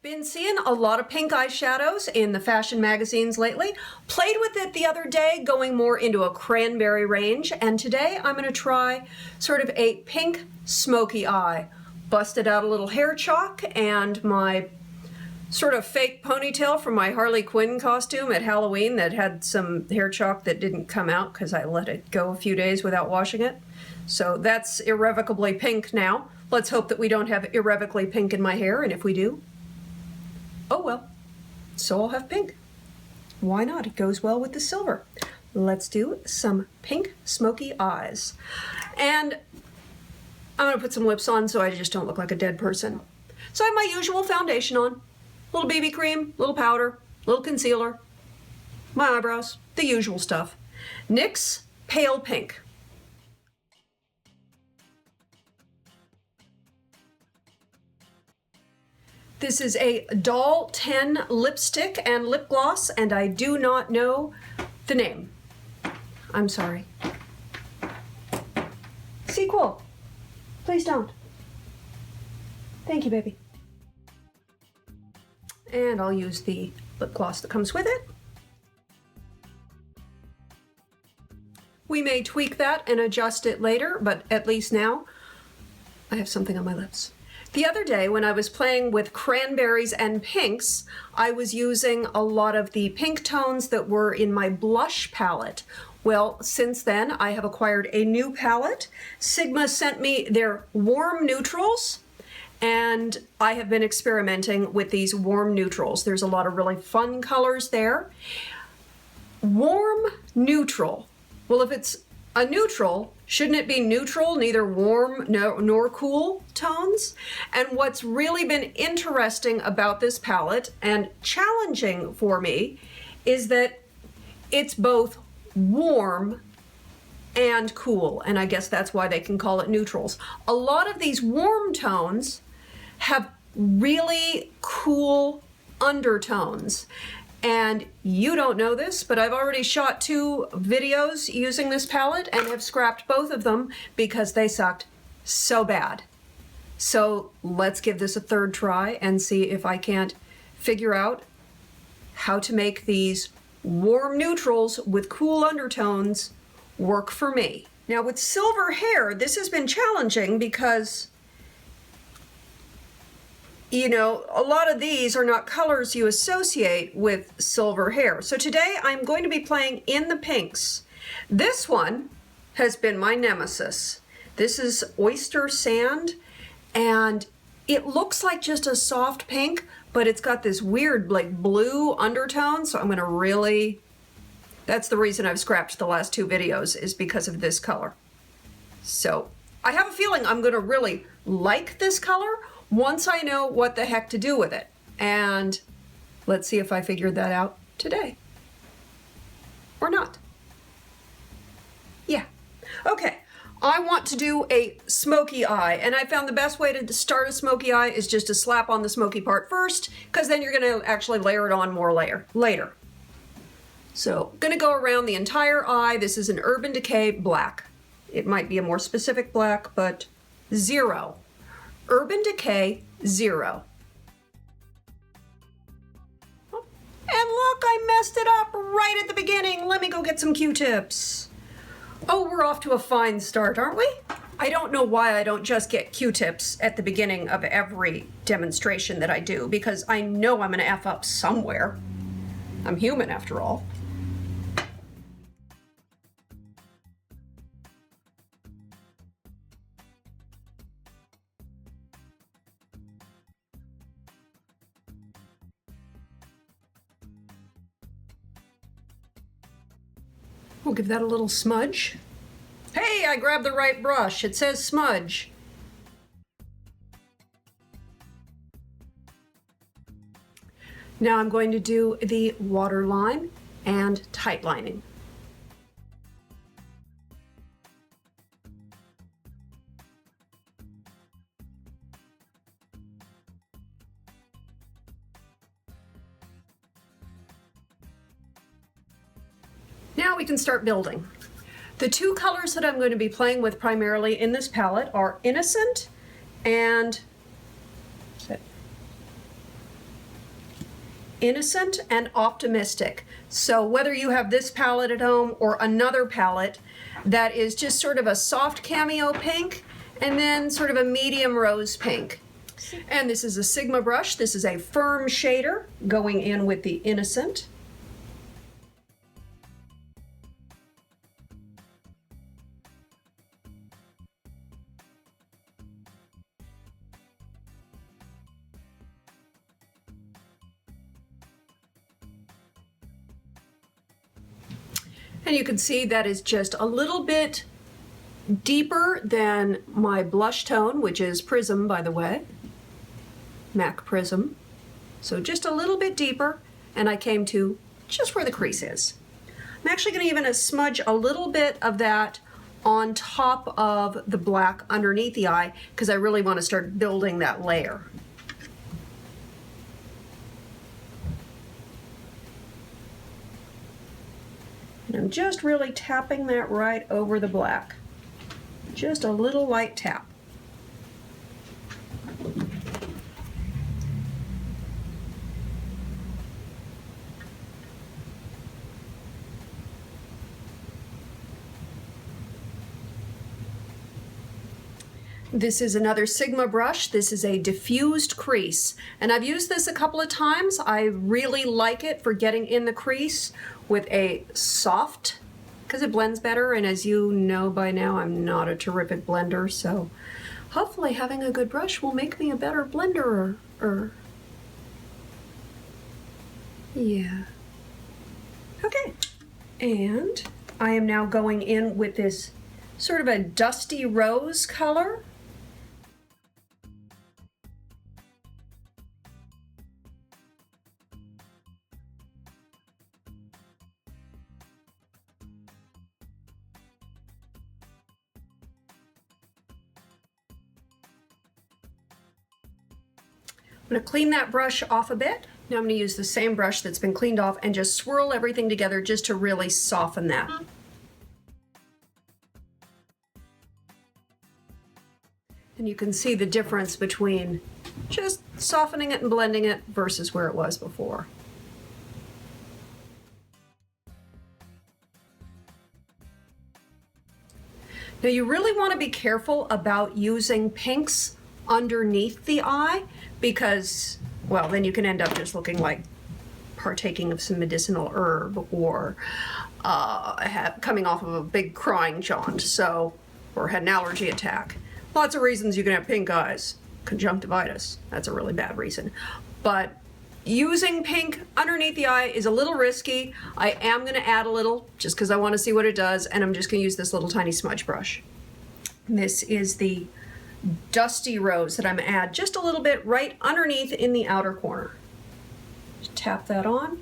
Been seeing a lot of pink eyeshadows in the fashion magazines lately. Played with it the other day, going more into a cranberry range, and today I'm going to try sort of a pink smoky eye. Busted out a little hair chalk and my sort of fake ponytail from my Harley Quinn costume at Halloween that had some hair chalk that didn't come out because I let it go a few days without washing it. So that's irrevocably pink now. Let's hope that we don't have irrevocably pink in my hair, and if we do, oh well, so I'll have pink. Why not? It goes well with the silver. Let's do some pink smoky eyes. And I'm gonna put some lips on so I just don't look like a dead person. So I have my usual foundation on. A little BB cream, little powder, little concealer, my eyebrows, the usual stuff. NYX Pale Pink. This is a Doll 10 lipstick and lip gloss, and I do not know the name. I'm sorry. Sequel. Please don't. Thank you, baby. And I'll use the lip gloss that comes with it. We may tweak that and adjust it later, but at least now I have something on my lips. The other day when I was playing with cranberries and pinks, I was using a lot of the pink tones that were in my blush palette. Well, since then I have acquired a new palette. Sigma sent me their warm neutrals, and I have been experimenting with these warm neutrals. There's a lot of really fun colors there. Warm neutral. Well, if it's a neutral, shouldn't it be neutral, neither warm nor cool tones? And what's really been interesting about this palette and challenging for me is that it's both warm and cool, and I guess that's why they can call it neutrals. A lot of these warm tones have really cool undertones. And you don't know this, but I've already shot 2 videos using this palette and have scrapped both of them because they sucked so bad. So let's give this a third try and see if I can't figure out how to make these warm neutrals with cool undertones work for me. Now with silver hair, this has been challenging because, you know, a lot of these are not colors you associate with silver hair. So today I'm going to be playing in the pinks. This one has been my nemesis. This is Oyster Sand, and it looks like just a soft pink, but it's got this weird like blue undertone. So I'm gonna really, that's the reason I've scrapped the last 2 videos, is because of this color. So I have a feeling I'm gonna really like this color once I know what the heck to do with it. And let's see if I figured that out today. Or not. Yeah. Okay. I want to do a smoky eye, and I found the best way to start a smoky eye is just to slap on the smoky part first, because then you're going to actually layer it on more later. So, going to go around the entire eye. This is an Urban Decay black. It might be a more specific black, but 0. Urban Decay 0. And look, I messed it up right at the beginning. Let me go get some Q-tips. Oh, we're off to a fine start, aren't we? I don't know why I don't just get Q-tips at the beginning of every demonstration that I do, because I know I'm going to F up somewhere. I'm human after all. We'll give that a little smudge. Hey, I grabbed the right brush. It says smudge. Now I'm going to do the waterline and tight lining. Now we can start building. The 2 colors that I'm going to be playing with primarily in this palette are Innocent and innocent and optimistic. So whether you have this palette at home or another palette that is just sort of a soft cameo pink and then sort of a medium rose pink. And this is a Sigma brush. This is a firm shader going in with the innocent. And you can see that is just a little bit deeper than my blush tone, which is Prism, by the way, MAC Prism. So just a little bit deeper, and I came to just where the crease is. I'm actually going to even smudge a little bit of that on top of the black underneath the eye, because I really want to start building that layer. And I'm just really tapping that right over the black. Just a little light tap. This is another Sigma brush. This is a diffused crease, and I've used this a couple of times. I really like it for getting in the crease with a soft, because it blends better, and as you know by now, I'm not a terrific blender, so hopefully having a good brush will make me a better blender. Yeah. Okay, and I am now going in with this sort of a dusty rose color. I'm going to clean that brush off a bit. Now I'm going to use the same brush that's been cleaned off and just swirl everything together just to really soften that. And you can see the difference between just softening it and blending it versus where it was before. Now you really want to be careful about using pinks underneath the eye, because, well, then you can end up just looking like partaking of some medicinal herb or coming off of a big crying jaunt, so, or had an allergy attack. Lots of reasons you can have pink eyes. Conjunctivitis, that's a really bad reason. But using pink underneath the eye is a little risky. I am going to add a little just because I want to see what it does, and I'm just going to use this little tiny smudge brush. This is the Dusty Rose that I'm going to add just a little bit right underneath in the outer corner. Just tap that on.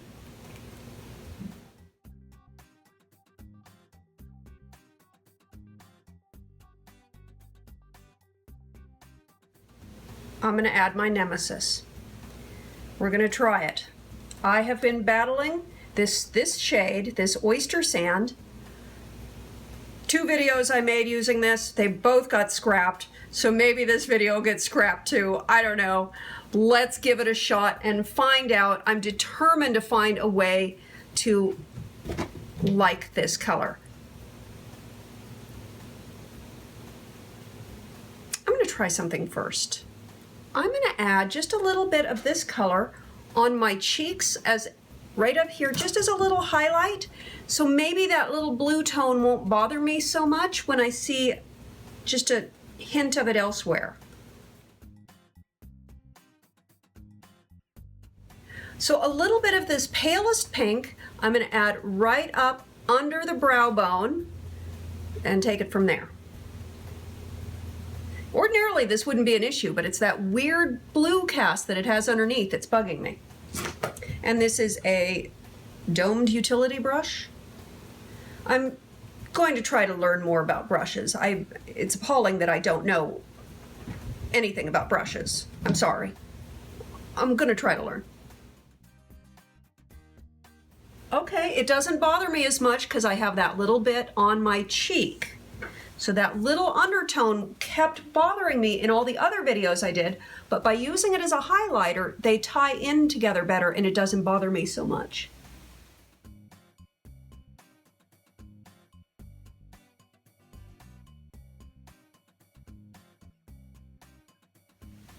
I'm going to add my Nemesis. We're going to try it. I have been battling this shade, this oyster sand. 2 videos I made using this, they both got scrapped, so maybe this video gets scrapped too. I don't know. Let's give it a shot and find out. I'm determined to find a way to like this color. I'm going to try something first. I'm going to add just a little bit of this color on my cheeks, as right up here, just as a little highlight. So maybe that little blue tone won't bother me so much when I see just a hint of it elsewhere. So a little bit of this palest pink I'm going to add right up under the brow bone and take it from there. Ordinarily this wouldn't be an issue, but it's that weird blue cast that it has underneath that's bugging me. And this is a domed utility brush. I'm going to try to learn more about brushes. It's appalling that I don't know anything about brushes. I'm sorry. I'm going to try to learn. Okay, it doesn't bother me as much because I have that little bit on my cheek. So that little undertone kept bothering me in all the other videos I did, but by using it as a highlighter, they tie in together better and it doesn't bother me so much.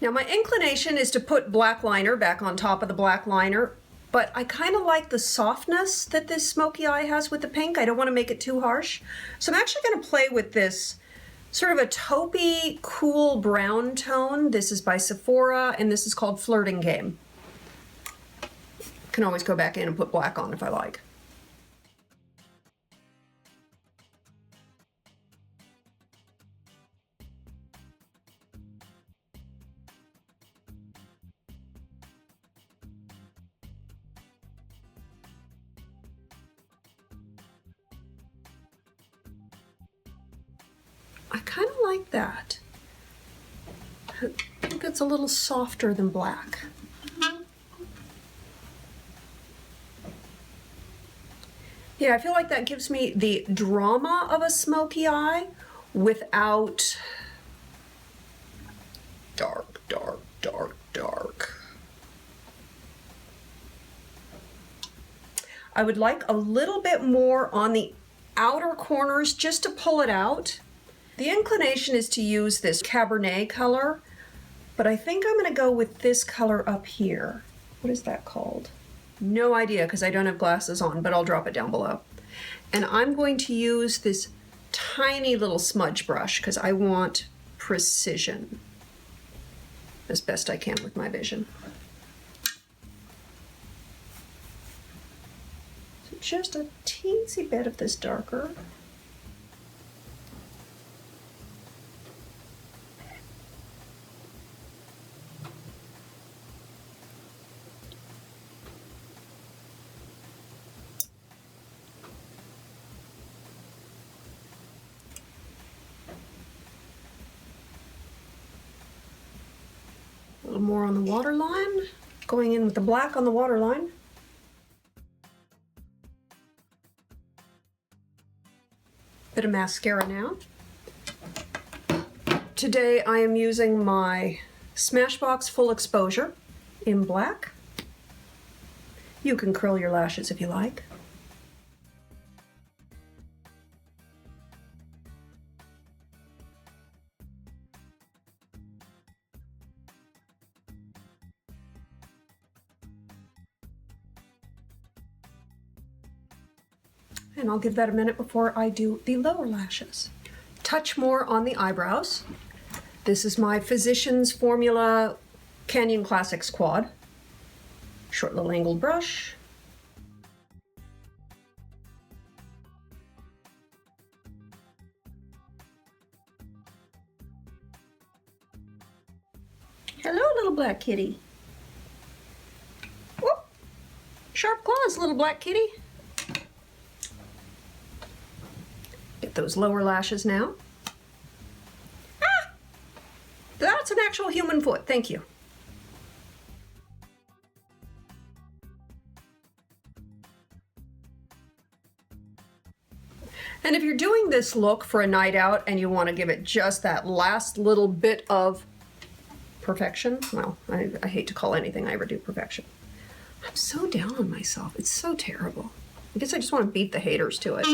Now my inclination is to put black liner back on top of the black liner, but I kind of like the softness that this smoky eye has with the pink. I don't want to make it too harsh. So I'm actually going to play with this sort of a taupey, cool brown tone. This is by Sephora, and this is called Flirting Game. Can always go back in and put black on if I like. I kind of like that. I think it's a little softer than black. Yeah, I feel like that gives me the drama of a smoky eye without dark, dark, dark, dark. I would like a little bit more on the outer corners just to pull it out. The inclination is to use this Cabernet color, but I think I'm going to go with this color up here. What is that called? No idea because I don't have glasses on, but I'll drop it down below. And I'm going to use this tiny little smudge brush because I want precision as best I can with my vision. So just a teensy bit of this darker. A little more on the waterline, going in with the black on the waterline. Bit of mascara now. Today I am using my Smashbox Full Exposure in black. You can curl your lashes if you like. And I'll give that a minute before I do the lower lashes. Touch more on the eyebrows. This is my Physicians Formula Canyon Classics Quad. Short little angled brush. Hello, little black kitty. Whoop. Sharp claws, little black kitty. Get those lower lashes now. Ah! That's an actual human foot, thank you. And if you're doing this look for a night out and you want to give it just that last little bit of perfection, well, I hate to call anything I ever do perfection. I'm so down on myself. It's so terrible. I guess I just want to beat the haters to it.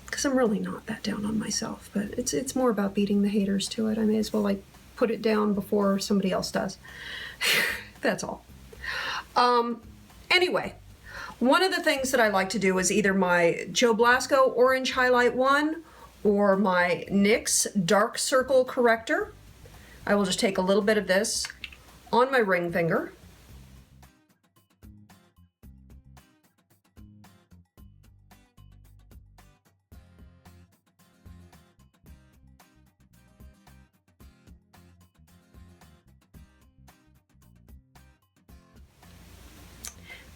Because I'm really not that down on myself, but it's more about beating the haters to it. I may as well like put it down before somebody else does. That's all. Anyway, one of the things that I like to do is either my Joe Blasco Orange Highlight 1 or my NYX Dark Circle Corrector. I will just take a little bit of this on my ring finger.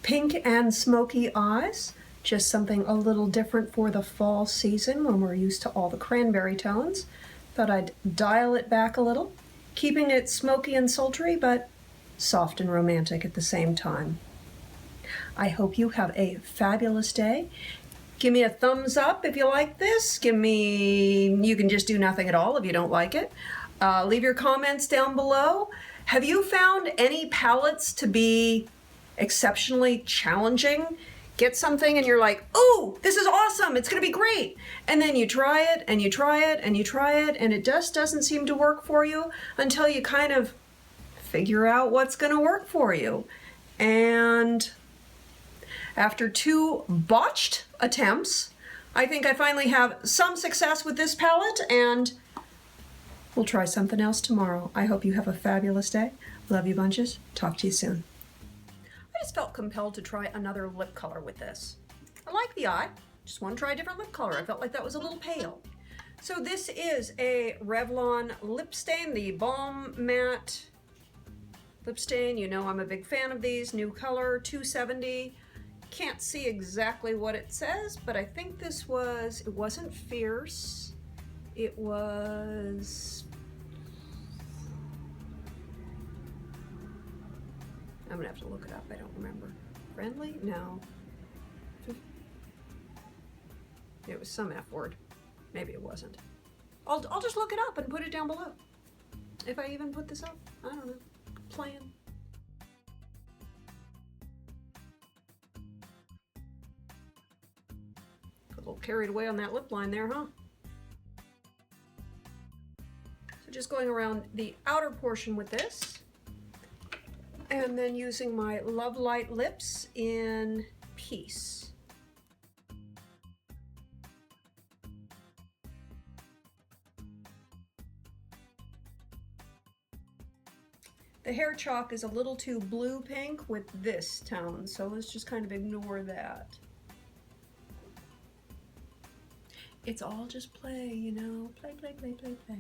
Pink and smoky eyes, just something a little different for the fall season when we're used to all the cranberry tones. Thought I'd dial it back a little, keeping it smoky and sultry, but soft and romantic at the same time. I hope you have a fabulous day. Give me a thumbs up if you like this. You can just do nothing at all if you don't like it. Leave your comments down below. Have you found any palettes to be exceptionally challenging? Get something and you're like, oh, this is awesome, it's gonna be great. And then you try it and you try it and you try it and it just doesn't seem to work for you until you kind of figure out what's gonna work for you. And after 2 botched attempts, I think I finally have some success with this palette, and we'll try something else tomorrow. I hope you have a fabulous day. Love you bunches. Talk to you soon. I just felt compelled to try another lip color with this. I like the eye. Just want to try a different lip color. I felt like that was a little pale. So this is a Revlon lip stain, the Balm Matte lip stain. You know I'm a big fan of these. New color, 270. Can't see exactly what it says, but I think this was, it wasn't fierce. It was, I'm gonna have to look it up, I don't remember. Friendly? No. It was some F word. Maybe it wasn't. I'll just look it up and put it down below. If I even put this up, I don't know. Plan. A little carried away on that lip line there, huh? So just going around the outer portion with this, and then using my Love Light lips in Peace. The hair chalk is a little too blue pink with this tone, so let's just kind of ignore that. It's all just play, you know, play, play, play, play, play.